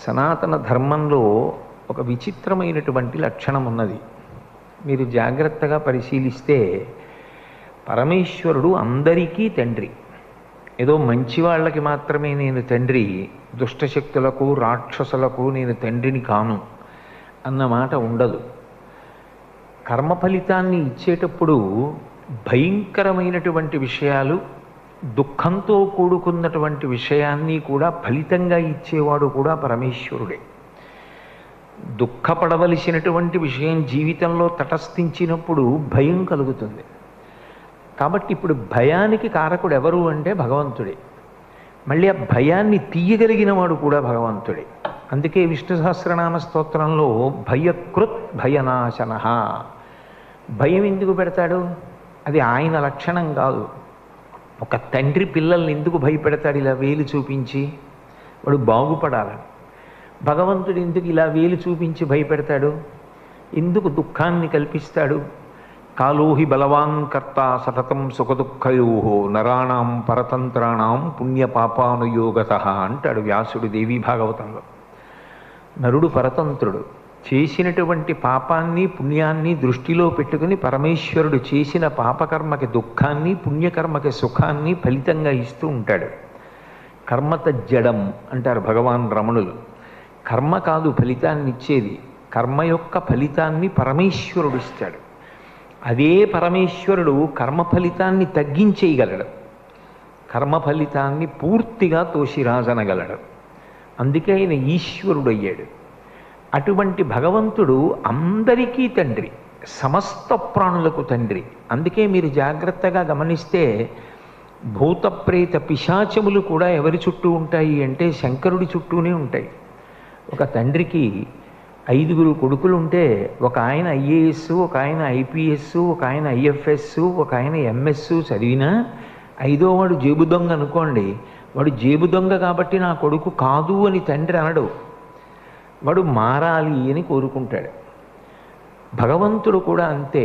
సనాతన ధర్మంలో ఒక విచిత్రమైనటువంటి లక్షణం ఉన్నది. మీరు జాగ్రత్తగా పరిశీలిస్తే పరమేశ్వరుడు అందరికీ తండ్రి. ఏదో మంచి వాళ్ళకి మాత్రమే నేను తండ్రి, దుష్టశక్తులకు రాక్షసులకు నేను తండ్రిని కాను అన్నమాట ఉండదు. కర్మ ఫలితాన్ని ఇచ్చేటప్పుడు భయంకరమైనటువంటి విషయాలు, దుఃఖంతో కూడుకున్నటువంటి విషయాన్ని కూడా ఫలితంగా ఇచ్చేవాడు కూడా పరమేశ్వరుడే. దుఃఖపడవలసినటువంటి విషయం జీవితంలో తటస్థించినప్పుడు భయం కలుగుతుంది. కాబట్టి ఇప్పుడు భయానికి కారకుడు ఎవరు అంటే భగవంతుడే. మళ్ళీ ఆ భయాన్ని తీయగలిగిన వాడు కూడా భగవంతుడే. అందుకే విష్ణు సహస్రనామ స్తోత్రంలో భయకృత్ భయనాశన, భయం ఎందుకు పెడతాడు? అది ఆయన లక్షణం కాదు. ఒక తండ్రి పిల్లల్ని ఎందుకు భయపెడతాడు ఇలా వేలు చూపించి? వాడు బాగుపడాలని. భగవంతుడు ఎందుకు ఇలా వేలు చూపించి భయపెడతాడు? ఎందుకు దుఃఖాన్ని కల్పిస్తాడు? కాలోహి బలవాన్ కర్త సతతం సుఖదుఃఖయోహో నరాణం పరతంత్రాణం పుణ్యపాపానుయోగత అంటాడు వ్యాసుడు దేవీ భాగవతంలో. నరుడు పరతంత్రుడు. చేసినటువంటి పాపాన్ని పుణ్యాన్ని దృష్టిలో పెట్టుకుని పరమేశ్వరుడు చేసిన పాపకర్మకి దుఃఖాన్ని, పుణ్యకర్మకి సుఖాన్ని ఫలితంగా ఇస్తూ ఉంటాడు. కర్మత జడం అంటారు భగవాన్ రమణులు. కర్మ కాదు ఫలితాన్ని ఇచ్చేది, కర్మ యొక్క ఫలితాన్ని పరమేశ్వరుడు ఇస్తాడు. అదే పరమేశ్వరుడు కర్మ ఫలితాన్ని తగ్గించేయగలడు, కర్మ ఫలితాన్ని పూర్తిగా తోసిరాజనగలడు. అందుకే ఆయన ఈశ్వరుడు అయ్యాడు. అటువంటి భగవంతుడు అందరికీ తండ్రి, సమస్త ప్రాణులకు తండ్రి. అందుకే మీరు జాగ్రత్తగా గమనిస్తే భూతప్రేత పిశాచములు కూడా ఎవరి చుట్టూ ఉంటాయి అంటే శంకరుడి చుట్టూనే ఉంటాయి. ఒక తండ్రికి 5 కొడుకులు ఉంటే ఒక ఆయన ఐఏఎస్, ఒక ఆయన ఐపీఎస్, ఒక ఆయన ఐఎఫ్ఎస్, ఒక ఆయన ఎంఎస్ చదివినా 5వ వాడు జేబు దొంగ అనుకోండి, వాడు జేబు దొంగ కాబట్టి నా కొడుకు కాదు అని తండ్రి అనడు, వాడు మారాలి అని కోరుకుంటాడు. భగవంతుడు కూడా అంతే.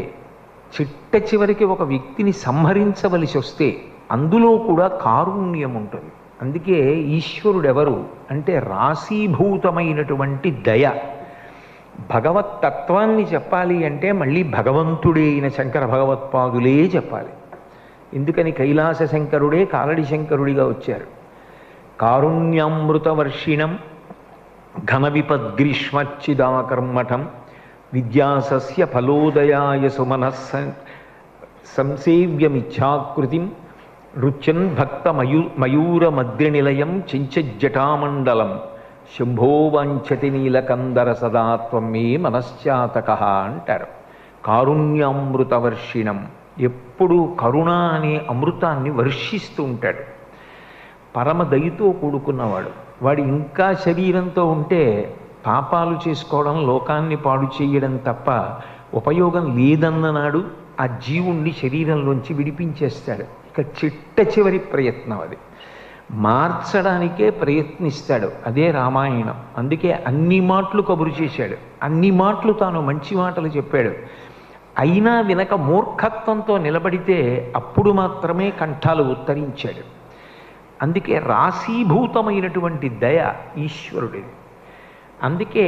చిట్ట చివరికి ఒక వ్యక్తిని సంహరించవలసి వస్తే అందులో కూడా కారుణ్యం ఉంటుంది. అందుకే ఈశ్వరుడు ఎవరు అంటే రాశీభూతమైనటువంటి దయ. భగవత్తత్వాన్ని చెప్పాలి అంటే మళ్ళీ భగవంతుడే అయిన శంకర భగవత్పాదులే చెప్పాలి. ఎందుకని కైలాస శంకరుడే కాలడి శంకరుడిగా వచ్చారు. కారుణ్యామృతవర్షిణం ఘన విపద్గ్రీష్మచ్చిదాకర్మఠం విద్యాసస్య ఫలోదయాయ సుమనః సంసేవ్యమిచ్ఛాకృతిం రుచన్ భక్త మయూరమద్రినిలయం చించజ్జటామండలం శంభో వాంఛతి నీలకందర సదాత్వం మే మనశ్చాతక అంటారు. కారుణ్యామృతవర్షిణం, ఎప్పుడూ కరుణ అనే అమృతాన్ని వర్షిస్తూ ఉంటాడు. పరమదయతో కూడుకున్నవాడు. వాడు ఇంకా శరీరంతో ఉంటే పాపాలు చేసుకోవడం, లోకాన్ని పాడు చేయడం తప్ప ఉపయోగం లేదన్ననాడు ఆ జీవుణ్ణి శరీరంలోంచి విడిపించేస్తాడు. ఇక చిట్ట చివరి ప్రయత్నం అది, మార్చడానికే ప్రయత్నిస్తాడు. అదే రామాయణం. అందుకే అన్ని మాటలు కబురు చేశాడు, అన్ని మాటలు తాను మంచి మాటలు చెప్పాడు. అయినా వినక మూర్ఖత్వంతో నిలబడితే అప్పుడు మాత్రమే కంఠాలు ఉత్తరించాడు. అందుకే రాశీభూతమైనటువంటి దయ ఈశ్వరుడిది. అందుకే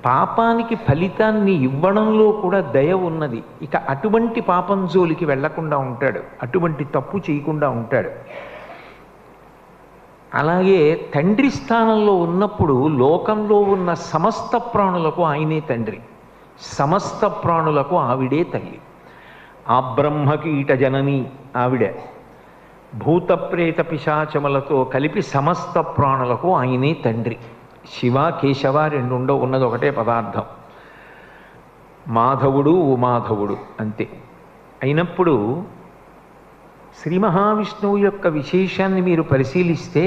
పాపానికి ఫలితాన్ని ఇవ్వడంలో కూడా దయ ఉన్నది. ఇక అటువంటి పాపం జోలికి వెళ్లకుండా ఉంటాడు, అటువంటి తప్పు చేయకుండా ఉంటాడు. అలాగే తండ్రి స్థానంలో ఉన్నప్పుడు లోకంలో ఉన్న సమస్త ప్రాణులకు ఆయనే తండ్రి, సమస్త ప్రాణులకు ఆవిడే తల్లి. ఆ బ్రహ్మకీట జనని ఆవిడే. భూతప్రేత పిశాచములతో కలిపి సమస్త ప్రాణులకు ఆయనే తండ్రి. శివ కేశవ 2 ఉండవు, ఉన్నది ఒకటే పదార్థం, మాధవుడు ఉమాధవుడు అంతే. అయినప్పుడు శ్రీ మహావిష్ణువు యొక్క విశేషాన్ని మీరు పరిశీలిస్తే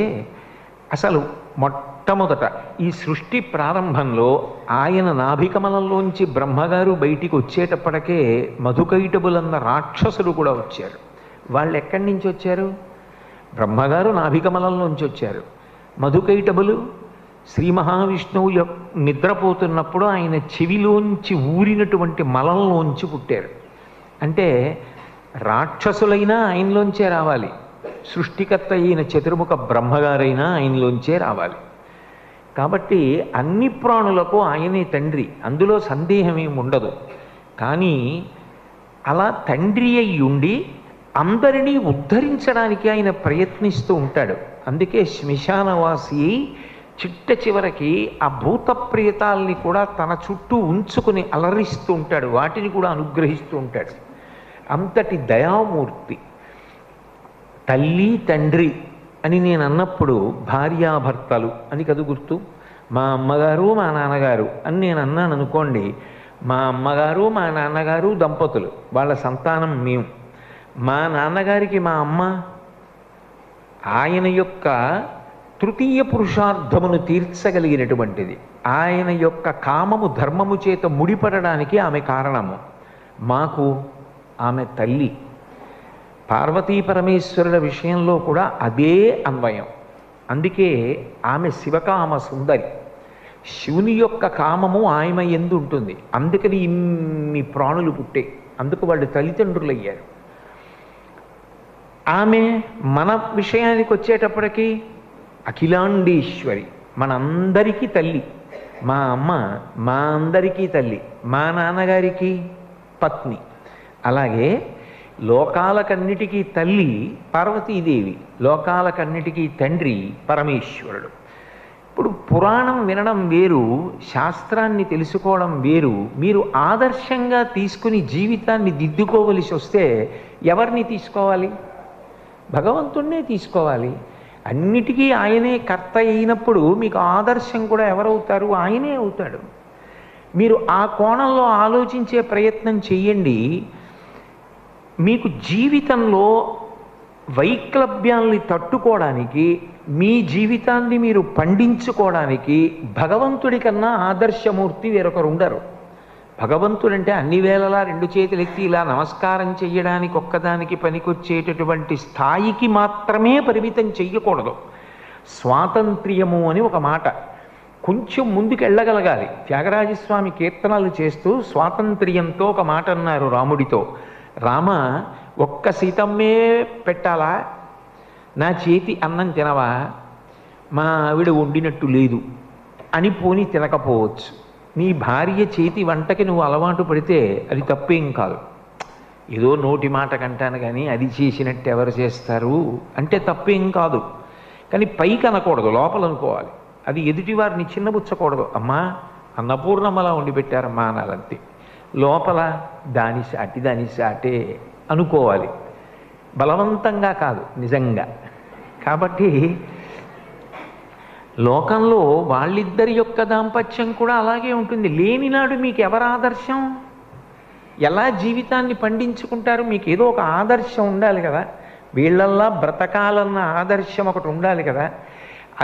అసలు మొట్టమొదట ఈ సృష్టి ప్రారంభంలో ఆయన నాభికమలంలోంచి బ్రహ్మగారు బయటికి వచ్చేటప్పటికే మధుకైటబులన్న రాక్షసులు కూడా వచ్చారు. వాళ్ళు ఎక్కడి నుంచి వచ్చారు? బ్రహ్మగారు నాభికమలంలోంచి వచ్చారు. మధుకైటబులు శ్రీ మహావిష్ణువు నిద్రపోతున్నప్పుడు ఆయన చెవిలోంచి ఊరినటువంటి మలంలోంచి పుట్టారు. అంటే రాక్షసులైనా ఆయనలోంచే రావాలి, సృష్టికర్త అయిన చతుర్ముఖ బ్రహ్మగారైనా ఆయనలోంచే రావాలి. కాబట్టి అన్ని ప్రాణులకు ఆయనే తండ్రి, అందులో సందేహం ఏమి ఉండదు. కానీ అలా తండ్రి అయి ఉండి అందరినీ ఉద్ధరించడానికి ఆయన ప్రయత్నిస్తూ ఉంటాడు. అందుకే శ్మశానవాసి చిట్ట చివరికి ఆ భూత ప్రేతాల్ని కూడా తన చుట్టూ ఉంచుకుని అలరిస్తూ ఉంటాడు, వాటిని కూడా అనుగ్రహిస్తూ ఉంటాడు. అంతటి దయామూర్తి. తల్లి తండ్రి అని నేను అన్నప్పుడు భార్యాభర్తలు అని కదా గుర్తు. మా అమ్మగారు మా నాన్నగారు అని నేను అన్నాను అనుకోండి, మా అమ్మగారు మా నాన్నగారు దంపతులు, వాళ్ళ సంతానం మేము. మా నాన్నగారికి మా అమ్మ ఆయన యొక్క తృతీయ పురుషార్థమును తీర్చగలిగినటువంటిది, ఆయన యొక్క కామము ధర్మము చేత ముడిపడడానికి ఆమె కారణము. మాకు ఆమె తల్లి. పార్వతీ పరమేశ్వరుల విషయంలో కూడా అదే అన్వయం. అందుకే ఆమె శివకామ సుందరి. శివుని యొక్క కామము ఆమె యందు ఉంటుంది. అందుకని ఇన్ని ప్రాణులు పుట్టే, అందుకు వాళ్ళు తల్లిదండ్రులయ్యారు. ఆమె మన విషయానికి వచ్చేటప్పటికీ అఖిలాండేశ్వరి, మనందరికీ తల్లి. మా అమ్మ మా అందరికీ తల్లి, మా నాన్నగారికి పత్ని. అలాగే లోకాలకన్నిటికీ తల్లి పార్వతీదేవి, లోకాలకన్నిటికీ తండ్రి పరమేశ్వరుడు. ఇప్పుడు పురాణం వినడం వేరు, శాస్త్రాన్ని తెలుసుకోవడం వేరు. మీరు ఆదర్శంగా తీసుకుని జీవితాన్ని దిద్దుకోవలసి వస్తే ఎవరిని తీసుకోవాలి? భగవంతుణ్ణే తీసుకోవాలి. అన్నిటికీ ఆయనే కర్త అయినప్పుడు మీకు ఆదర్శం కూడా ఎవరవుతారు? ఆయనే అవుతాడు. మీరు ఆ కోణంలో ఆలోచించే ప్రయత్నం చెయ్యండి. మీకు జీవితంలో వైక్లభ్యాల్ని తట్టుకోవడానికి, మీ జీవితాన్ని మీరు పండించుకోవడానికి భగవంతుడి కన్నా ఆదర్శమూర్తి వేరొకరు ఉండరు. భగవంతుడంటే అన్ని వేళలా రెండు చేతులెత్తి ఇలా నమస్కారం చెయ్యడానికి ఒక్కదానికి పనికొచ్చేటటువంటి స్థాయికి మాత్రమే పరిమితం చెయ్యకూడదు. స్వాతంత్ర్యము అని ఒక మాట, కొంచెం ముందుకు వెళ్ళగలగాలి. త్యాగరాజస్వామి కీర్తనలు చేస్తూ స్వాతంత్ర్యంతో ఒక మాట అన్నారు రాముడితో. రామ, ఒక్క సీతమ్మే పెట్టాలా? నా చేతి అన్నం తినవా? మా ఆవిడ వండినట్టు లేదు అని పోని తినకపోవచ్చు. నీ భార్య చేతి వంటకి నువ్వు అలవాటు పడితే అది తప్పేం కాదు. ఏదో నోటి మాట కంటాను కానీ అది చేసినట్టు ఎవరు చేస్తారు అంటే తప్పేం కాదు. కానీ పైకి అనకూడదు, లోపల అనుకోవాలి. అది ఎదుటివారిని చిన్నబుచ్చకూడదు. అమ్మా అన్నపూర్ణమ్మలా వండి పెట్టారమ్మా అనాలంతే. లోపల దాని సాటే అనుకోవాలి, బలవంతంగా కాదు, నిజంగా. కాబట్టి లోకంలో వాళ్ళిద్దరి యొక్క దాంపత్యం కూడా అలాగే ఉంటుంది. లేనినాడు మీకు ఎవరు ఆదర్శం? ఎలా జీవితాన్ని పండించుకుంటారు? మీకు ఏదో ఒక ఆదర్శం ఉండాలి కదా. వీళ్ళల్లా బ్రతకాలన్న ఆదర్శం ఒకటి ఉండాలి కదా.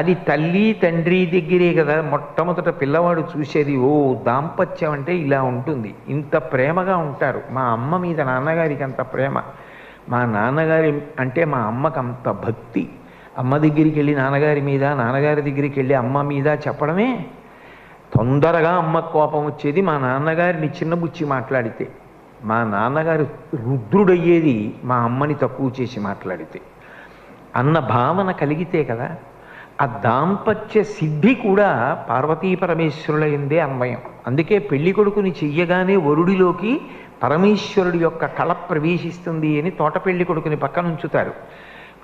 అది తల్లి తండ్రి దగ్గరే కదా మొట్టమొదట పిల్లవాడు చూసేది. ఓ, దాంపత్యం అంటే ఇలా ఉంటుంది, ఇంత ప్రేమగా ఉంటారు. మా అమ్మ మీద నాన్నగారికి అంత ప్రేమ, మా నాన్నగారి అంటే మా అమ్మకు అంత భక్తి. అమ్మ దగ్గరికి వెళ్ళి నాన్నగారి మీద, నాన్నగారి దగ్గరికి వెళ్ళి అమ్మ మీద చెప్పడమే. తొందరగా అమ్మకు కోపం వచ్చేది మా నాన్నగారిని చిన్నబుచ్చి మాట్లాడితే. మా నాన్నగారు రుద్రుడయ్యేది మా అమ్మని తక్కువ చేసి మాట్లాడితే. అన్న భావన కలిగితే కదా. ఆ దాంపత్య సిద్ధి కూడా పార్వతీ పరమేశ్వరుల ఎందే అన్వయం. అందుకే పెళ్లి కొడుకుని చెయ్యగానే వరుడిలోకి పరమేశ్వరుడి యొక్క కళ ప్రవేశిస్తుంది అని తోట పెళ్లి కొడుకుని పక్కన ఉంచుతారు.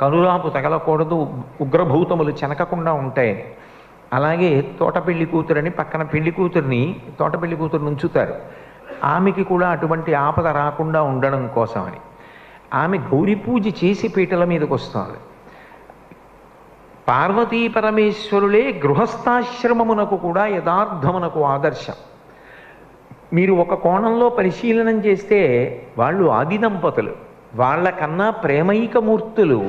కనురాపు తగలకూడదు, ఉగ్రభూతములు చెనకకుండా ఉంటాయని. అలాగే తోట పెళ్లి కూతురని పక్కన పెళ్లి కూతురిని, తోట పెళ్లి కూతురుని ఉంచుతారు. ఆమెకి కూడా అటువంటి ఆపద రాకుండా ఉండడం కోసమని. ఆమె గౌరీ పూజ చేసి పీటల మీదకి వస్తుంది. పార్వతీ పరమేశ్వరులే గృహస్థాశ్రమమునకు కూడా యథార్థమునకు ఆదర్శం. మీరు ఒక కోణంలో పరిశీలనం చేస్తే వాళ్ళు ఆది దంపతులు, వాళ్ళకన్నా ప్రేమైకమూర్తులు,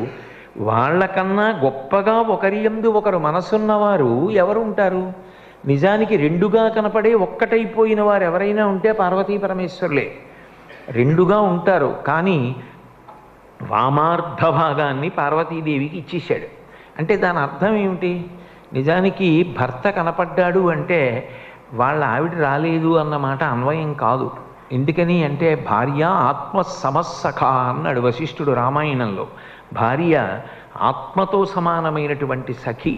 వాళ్ళకన్నా గొప్పగా ఒకరి యందు ఒకరు మనసున్నవారు ఎవరుంటారు? నిజానికి రెండుగా కనపడే ఒక్కటైపోయిన వారు ఎవరైనా ఉంటే పార్వతీ పరమేశ్వరులే. రెండుగా ఉంటారు, కానీ వామార్ధ భాగాన్ని పార్వతీదేవికి ఇచ్చేశాడు. అంటే దాని అర్థం ఏమిటి? నిజానికి భర్త కనపడ్డాడు అంటే వాళ్ళ ఆవిడ రాలేదు అన్నమాట అన్వయం కాదు. ఎందుకని అంటే భార్య ఆత్మ సమస్సఖ అన్నాడు వశిష్ఠుడు రామాయణంలో. భార్య ఆత్మతో సమానమైనటువంటి సఖి.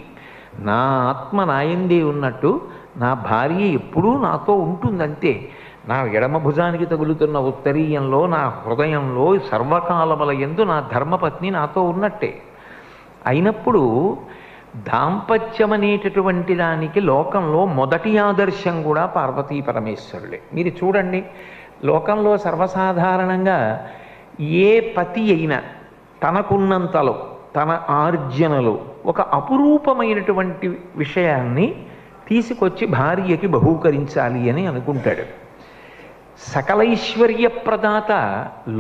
నా ఆత్మ నాయందే ఉన్నట్టు నా భార్య ఎప్పుడూ నాతో ఉంటుందంతే. నా ఎడమ భుజానికి తగులుతున్న ఉత్తరీయంలో, నా హృదయంలో సర్వకాలముల యందు నా ధర్మపత్ని నాతో ఉన్నట్టే. అయినప్పుడు దాంపత్యం అనేటటువంటి దానికి లోకంలో మొదటి ఆదర్శం కూడా పార్వతీ పరమేశ్వరులే. మీరు చూడండి, లోకంలో సర్వసాధారణంగా ఏ పతి అయినా తనకున్నంతలో, తన ఆర్జనలో ఒక అపురూపమైనటువంటి విషయాన్ని తీసుకొచ్చి భార్యకి బహూకరించాలి అని అనుకుంటాడు. సకలైశ్వర్య ప్రదాత,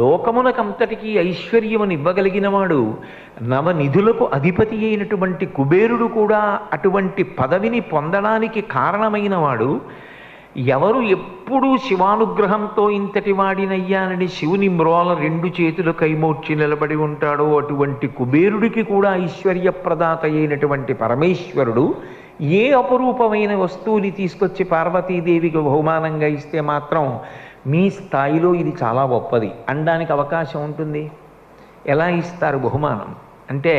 లోకమునకంతటికీ ఐశ్వర్యమును ఇవ్వగలిగిన వాడు, నవనిధులకు అధిపతి అయినటువంటి కుబేరుడు కూడా అటువంటి పదవిని పొందడానికి కారణమైన వాడు, ఎవరు ఎప్పుడూ శివానుగ్రహంతో ఇంతటి వాడినయ్యానని శివుని మ్రోల 2 చేతులు కైమోడ్చి నిలబడి ఉంటాడో అటువంటి కుబేరుడికి కూడా ఐశ్వర్య ప్రదాత అయినటువంటి పరమేశ్వరుడు ఏ అపురూపమైన వస్తువుని తీసుకొచ్చి పార్వతీదేవికి బహుమానంగా ఇస్తే మాత్రం మీ స్థాయిలో ఇది చాలా గొప్పది అనడానికి అవకాశం ఉంటుంది? ఎలా ఇస్తారు బహుమానం అంటే?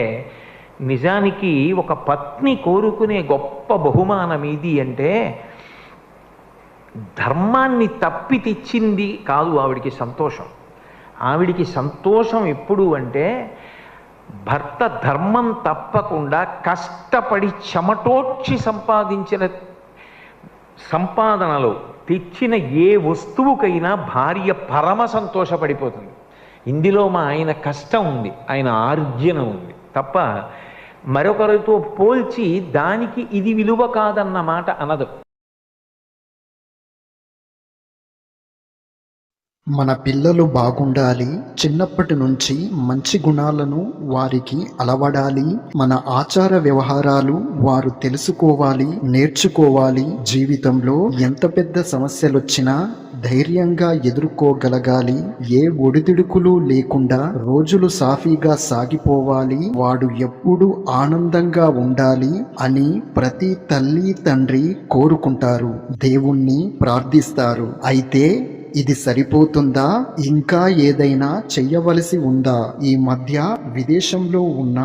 నిజానికి ఒక పత్ని కోరుకునే గొప్ప బహుమానం ఇది అంటే, ధర్మాన్ని తప్పి తెచ్చింది కాదు ఆవిడికి సంతోషం. ఆవిడికి సంతోషం ఎప్పుడు అంటే, భర్త ధర్మం తప్పకుండా కష్టపడి చెమటోడ్చి సంపాదించిన సంపాదనలో తెచ్చిన ఏ వస్తువుకైనా భార్య పరమ సంతోషపడిపోతుంది. ఇందులో మా ఆయన కష్టం ఉంది, ఆయన ఆర్జన ఉంది తప్ప మరొకరితో పోల్చి దానికి ఇది విలువ కాదన్న మాట అనదు. మన పిల్లలు బాగుండాలి, చిన్నప్పటి నుంచి మంచి గుణాలను వారికి అలవడాలి, మన ఆచార వ్యవహారాలు వారు తెలుసుకోవాలి, నేర్చుకోవాలి. జీవితంలో ఎంత పెద్ద సమస్యలొచ్చినా ధైర్యంగా ఎదుర్కోగలగాలి. ఏ ఒడిదుడుకులు లేకుండా రోజులు సాఫీగా సాగిపోవాలి. వాడు ఎప్పుడూ ఆనందంగా ఉండాలి అని ప్రతి తల్లి తండ్రి కోరుకుంటారు, దేవుణ్ణి ప్రార్థిస్తారు. అయితే ఇది సరిపోతుందా? ఇంకా ఏదైనా చెయ్యవలసి ఉందా? ఈ మధ్య విదేశంలో ఉన్న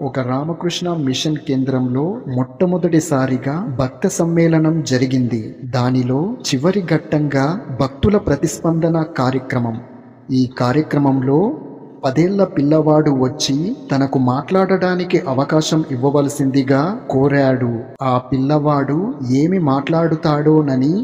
ఒక రామకృష్ణ మిషన్ కేంద్రంలో మొట్టమొదటిసారిగా భక్త సమ్మేళనం జరిగింది. దానిలో చివరి ఘట్టంగా భక్తుల ప్రతిస్పందన కార్యక్రమం. ఈ కార్యక్రమంలో 10 ఏళ్ల పిల్లవాడు వచ్చి తనకు మాట్లాడడానికి అవకాశం ఇవ్వవలసిందిగా కోరాడు. ఆ పిల్లవాడు ఏమి మాట్లాడుతాడోనని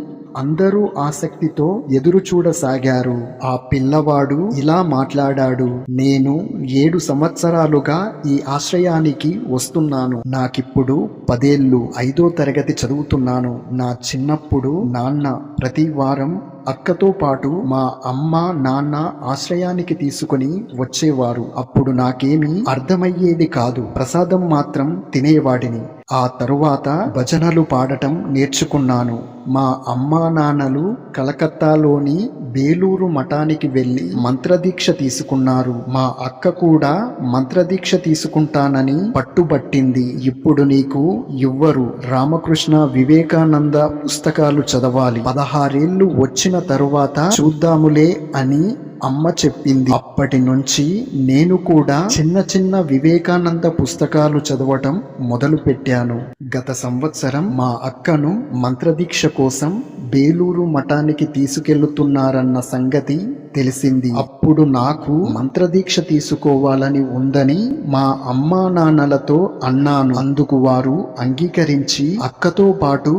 అందరూ ఆసక్తితో ఎదురు చూడసాగారు. ఆ పిల్లవాడు ఇలా మాట్లాడాడు: నేను 7 సంవత్సరాలుగా ఈ ఆశ్రయానికి వస్తున్నాను. నాకిప్పుడు 10 ఏళ్ళు, 5వ తరగతి చదువుతున్నాను. నా చిన్నప్పుడు నాన్న ప్రతి వారం అక్కతో పాటు మా అమ్మ నాన్న ఆశ్రయానికి తీసుకుని వచ్చేవారు. అప్పుడు నాకేమీ అర్థమయ్యేది కాదు, ప్రసాదం మాత్రం తినేవాడిని. ఆ తరువాత భజనలు పాడటం నేర్చుకున్నాను. మా అమ్మా నాన్నలు కలకత్తాలోని బేలూరు మఠానికి వెళ్ళి మంత్రదీక్ష తీసుకున్నారు. మా అక్క కూడా మంత్రదీక్ష తీసుకుంటానని పట్టుబట్టింది. ఇప్పుడు నీకు ఇవ్వరు, రామకృష్ణ వివేకానంద పుస్తకాలు చదవాలి, 16 ఏళ్ళు వచ్చిన తరువాత చూద్దాములే అని అమ్మ చెప్పింది. అప్పటి నుంచి నేను కూడా చిన్న చిన్న వివేకానంద పుస్తకాలు చదవటం మొదలు పెట్టాను. గత సంవత్సరం మా అక్కను మంత్రదీక్ష కోసం బేలూరు మఠానికి తీసుకెళ్తున్నారన్న సంగతి తెలిసింది. అప్పుడు నాకు మంత్రదీక్ష తీసుకోవాలని ఉందని మా అమ్మా నాన్నలతో అన్నాను. అందుకు వారు అంగీకరించి అక్కతో పాటు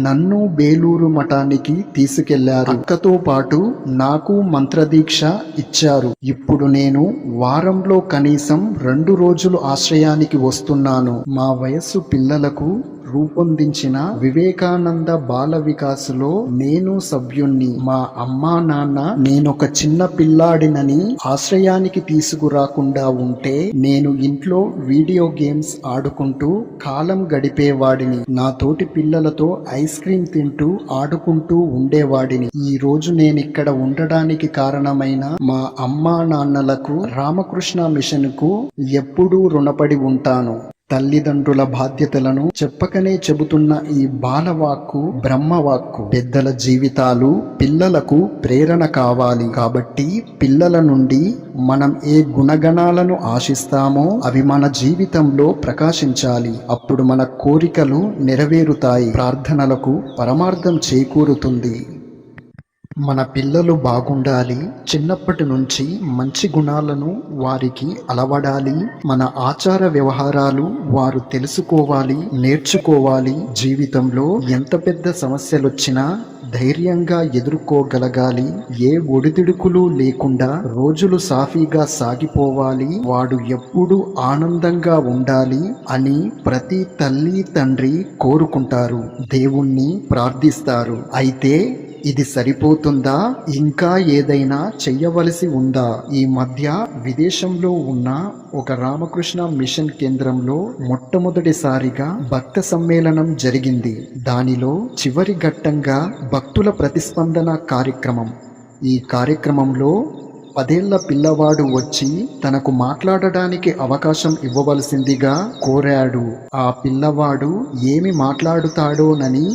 నన్ను బేలూరు మఠానికి తీసుకెళ్లారు. అక్కతో పాటు నాకు మంత్రదీక్ష ఇచ్చారు. ఇప్పుడు నేను వారంలో కనీసం 2 రోజులు ఆశ్రయానికి వస్తున్నాను. మా వయస్సు పిల్లలకు రూపొందించిన వివేకానంద బాల వికాసులో నేను సభ్యుణ్ణి. మా అమ్మా నాన్న నేనొక చిన్న పిల్లాడినని ఆశ్రయానికి తీసుకురాకుండా ఉంటే నేను ఇంట్లో వీడియో గేమ్స్ ఆడుకుంటూ కాలం గడిపేవాడిని. నా తోటి పిల్లలతో ఐస్ క్రీమ్ తింటూ ఆడుకుంటూ ఉండేవాడిని. ఈ రోజు నేనిక్కడ ఉండడానికి కారణమైన మా అమ్మా నాన్నలకు, రామకృష్ణ మిషన్ కు ఎప్పుడూ రుణపడి ఉంటాను. తల్లిదండ్రుల బాధ్యతలను చెప్పకనే చెబుతున్న ఈ బాలవాక్కు బ్రహ్మవాక్కు. పెద్దల జీవితాలు పిల్లలకు ప్రేరణ కావాలి. కాబట్టి పిల్లల నుండి మనం ఏ గుణగణాలను ఆశిస్తామో అవి మన జీవితంలో ప్రకాశించాలి. అప్పుడు మన కోరికలు నెరవేరుతాయి, ప్రార్థనలకు పరమార్థం చేకూరుతుంది. మన పిల్లలు బాగుండాలి, చిన్నప్పటి నుంచి మంచి గుణాలను వారికి అలవడాలి. మన ఆచార వ్యవహారాలు వారు తెలుసుకోవాలి, నేర్చుకోవాలి. జీవితంలో ఎంత పెద్ద సమస్యలొచ్చినా ధైర్యంగా ఎదుర్కోగలగాలి. ఏ ఒడిదుడుకులు లేకుండా రోజులు సాఫీగా సాగిపోవాలి. వాడు ఎప్పుడూ ఆనందంగా ఉండాలి అని ప్రతి తల్లి తండ్రి కోరుకుంటారు, దేవుణ్ణి ప్రార్థిస్తారు. అయితే ఇది సరిపోతుందా? ఇంకా ఏదైనా చెయ్యవలసి ఉందా? ఈ మధ్య విదేశంలో ఉన్న ఒక రామకృష్ణ మిషన్ కేంద్రంలో మొట్టమొదటిసారిగా భక్త సమ్మేళనం జరిగింది. దానిలో చివరి ఘట్టంగా భక్తుల ప్రతిస్పందన కార్యక్రమం. ఈ కార్యక్రమంలో 10 ఏళ్ల పిల్లవాడు వచ్చి తనకు మాట్లాడడానికి అవకాశం ఇవ్వవలసిందిగా కోరాడు. ఆ పిల్లవాడు ఏమి మాట్లాడుతాడోనని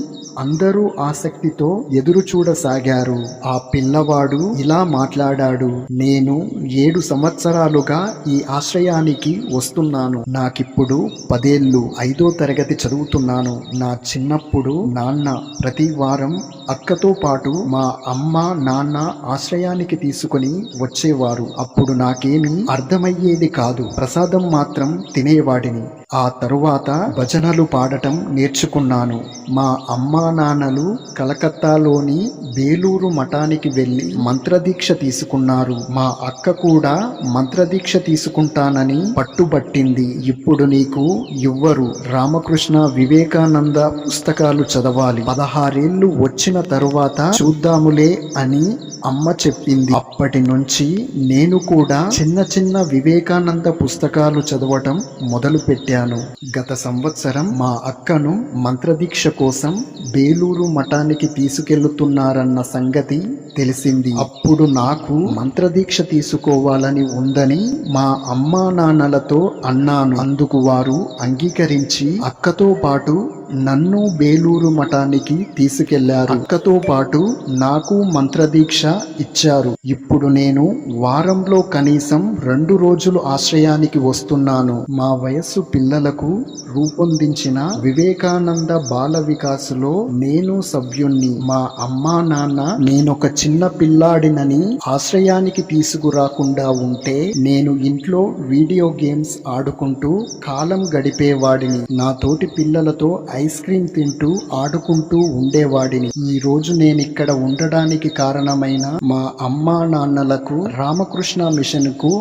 అందరూ ఆసక్తితో ఎదురు చూడసాగారు. ఆ పిల్లవాడు ఇలా మాట్లాడాడు: నేను 7 సంవత్సరాలుగా ఈ ఆశ్రయానికి వస్తున్నాను. నాకిప్పుడు 10 ఏళ్ళు, 5వ తరగతి చదువుతున్నాను. నా చిన్నప్పుడు నాన్న ప్రతి వారం అక్కతో పాటు మా అమ్మ నాన్న ఆశ్రయానికి తీసుకుని వచ్చేవారు. అప్పుడు నాకేమీ అర్థమయ్యేది కాదు, ప్రసాదం మాత్రం తినేవాడిని. ఆ తరువాత భజనలు పాడటం నేర్చుకున్నాను. మా అమ్మా నాన్నలు కలకత్తాలోని బేలూరు మఠానికి వెళ్ళి మంత్రదీక్ష తీసుకున్నారు. మా అక్క కూడా మంత్రదీక్ష తీసుకుంటానని పట్టుబట్టింది. ఇప్పుడు నీకు ఇవ్వరు, రామకృష్ణ వివేకానంద పుస్తకాలు చదవాలి, 16 ఏళ్ళు వచ్చిన తరువాత చూద్దాములే అని అమ్మ చెప్పింది. అప్పటి నుంచి నేను కూడా చిన్న చిన్న వివేకానంద పుస్తకాలు చదవటం మొదలు పెట్టాను. గత సంవత్సరం మా అక్కను మంత్రదీక్ష కోసం బేలూరు మఠానికి తీసుకెళ్తున్నారన్న సంగతి తెలిసింది. అప్పుడు నాకు మంత్రదీక్ష తీసుకోవాలని ఉందని మా అమ్మా నాన్నలతో అన్నాను. అందుకు వారు అంగీకరించి అక్కతో పాటు నన్ను బేలూరు మఠానికి తీసుకెళ్లారు. అక్కతో పాటు నాకు మంత్రదీక్ష ఇచ్చారు. ఇప్పుడు నేను వారంలో కనీసం 2 రోజులు ఆశ్రయానికి వస్తున్నాను. మా వయస్సు పిల్లలకు రూపొందించిన వివేకానంద బాల వికాసులో నేను సభ్యుణ్ణి. మా అమ్మా నాన్న నేనొక చిన్న పిల్లాడినని ఆశ్రయానికి తీసుకురాకుండా ఉంటే నేను ఇంట్లో వీడియో గేమ్స్ ఆడుకుంటూ కాలం గడిపేవాడిని. నా తోటి పిల్లలతో ఐస్ క్రీమ్ తింటూ ఆడుకుంటూ ఉండేవాడిని. ఈ రోజు నేనిక్కడ ఉండడానికి కారణమైన మా అమ్మా నాన్నలకు, రామకృష్ణ మిషన్ కు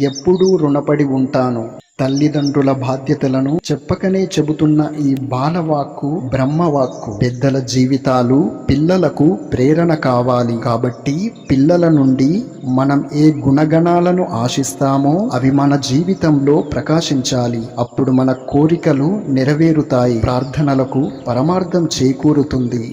ఎప్పుడూ రుణపడి ఉంటాను. తల్లిదండ్రుల బాధ్యతలను చెప్పకనే చెబుతున్న ఈ బాలవాక్కు బ్రహ్మవాక్కు. పెద్దల జీవితాలు పిల్లలకు ప్రేరణ కావాలి. కాబట్టి పిల్లల నుండి మనం ఏ గుణగణాలను ఆశిస్తామో అవి మన జీవితంలో ప్రకాశించాలి. అప్పుడు మన కోరికలు నెరవేరుతాయి, ప్రార్థనలకు పరమార్థం చేకూరుతుంది.